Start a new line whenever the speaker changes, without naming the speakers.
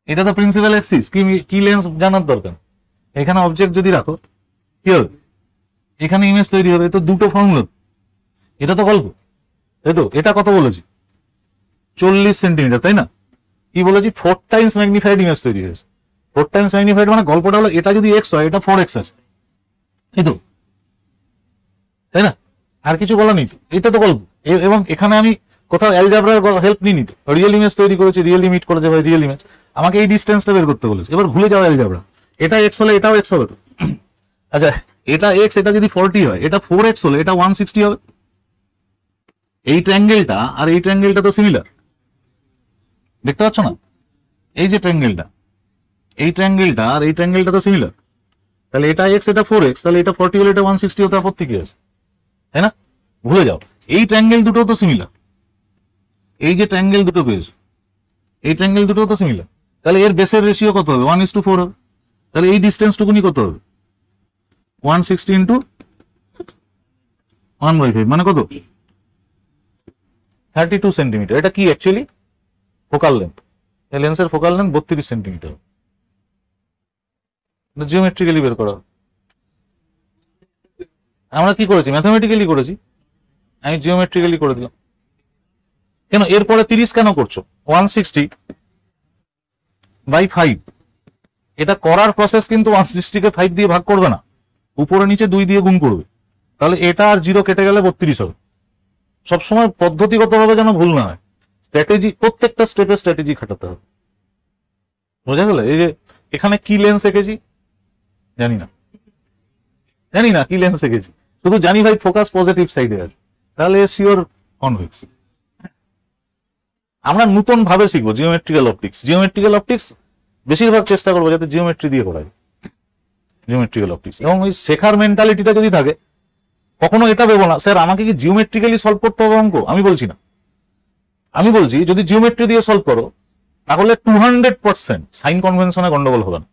এটা তো principal Axis, কি লেন্স জানার দরকার। এখানে অবজেক্ট যদি রাখো কি হবে, এখানে ইমেজ তৈরি হবে। তো দুটো ফর্মুলা, এটা তো গল্প, তাই তো। এটা কত বলেছি, 40 সেন্টিমিটার, তাই না? কি বলেছি, 4 টাইমস ম্যাগনিফাইড ইমেজ তৈরি হয়েছে। 4 টাইমস ম্যাগনিফাইড মানে গল্পটা হলো এটা যদি এক্স হয়, এটা 4x আছে, এই তো, তাই না? আর কিছু বলা নেই তো, এটা তো গল্প। এবং এখানে আমি কোথাও অ্যালজাবরার হেল্প নিই তো, রিয়েল ইমেজ তৈরি করেছি, রিয়েল ইমিট করেছে ভাই, রিয়েল ইমেজ। আমাকে এই ডিস্টেন্সটা বের করতে বলেছে, এবার ভুলে যাও অ্যালজাবরা। এটা এক্স হলে এটাও এক্স হবে তো। আচ্ছা, এটা এক্স, এটা যদি 40 হয়, এটা 4x হলে এটা 160 হবে। এই ট্রায়াঙ্গেলটা আর এই ট্রায়াঙ্গেলটা তো সিমিলার, দেখতে পাচ্ছ না? এই যে ট্রায়াঙ্গেলটা, এই ট্রায়াঙ্গেলটা আর এই ট্রায়াঙ্গেলটা তো সিমিলার। তাহলে এটা এক্স, এটা 4x, তাহলে এটা 40 হলে এটা 160 হতে আপত্তি কি আছে, তাই না? ভুলে যাও। এই ট্রায়াঙ্গেল দুটো তো সিমিলার, এই যে ট্রায়াঙ্গেল দুটো পেয়েছো, এই ট্রায়াঙ্গেল দুটো তো সিমিলার। তাহলে এর বেসের রেশিও কত হবে, 1:4 হবে। তাহলে এই ডিস্টেন্স টুকুনি কত হবে, 160 ইন্টু 1/5, মানে কত, 32 সেন্টিমিটার। এটা কি অ্যাকচুয়ালি ফোকাল লেন্থ, এই লেন্সের ফোকাল লেন্থ 32 সেন্টিমিটার। জিওমেট্রিক্যালি বের করা। আমরা কি করেছি, ম্যাথমেটিক্যালি করেছি, আমি জিওমেট্রিক্যালি করে দিলাম। কেন এরপরে 30 কেন করছো, 160/5। এটা করার প্রসেস কিন্তু 160 কে 5 দিয়ে ভাগ করবে না, উপরে নিচে 2 দিয়ে গুণ করবে। তাহলে এটা আর 0 কেটে গেলে 32 হবে। সবসময় পদ্ধতিগতভাবে যেন ভুল না হয়, স্ট্র্যাটেজি, প্রত্যেকটা স্টেপে স্ট্র্যাটেজি খাটাতে হবে, বোঝা গেল? এই যে এখানে কি লেন্স এঁকেছি জানি না, কি লেন্স এঁকেছি, শুধু জানি ভাই ফোকাস পজিটিভ সাইডে আছে, তাহলে শিওর কনভেক্স। আমরা নতুন ভাবে শিখবো জিওমেট্রিক্যাল অপটিক্স। জিওমেট্রিক্যাল অপটিক্স বেশিরভাগ চেষ্টা করবো যাতে জিওমেট্রি দিয়ে করা যায়, জিওমেট্রিক্যাল অপটিক্স। এবং ওই শেখার মেন্টালিটিটা যদি থাকে, কখনো এটা ভেবো না স্যার আমাকে কি জিওমেট্রিক্যালি সলভ করতে হবে অঙ্ক। আমি বলছি না, আমি বলছি যদি জিওমেট্রি দিয়ে সলভ করো তাহলে 200% সাইন কনভেনশনে গন্ডগোল হবে না।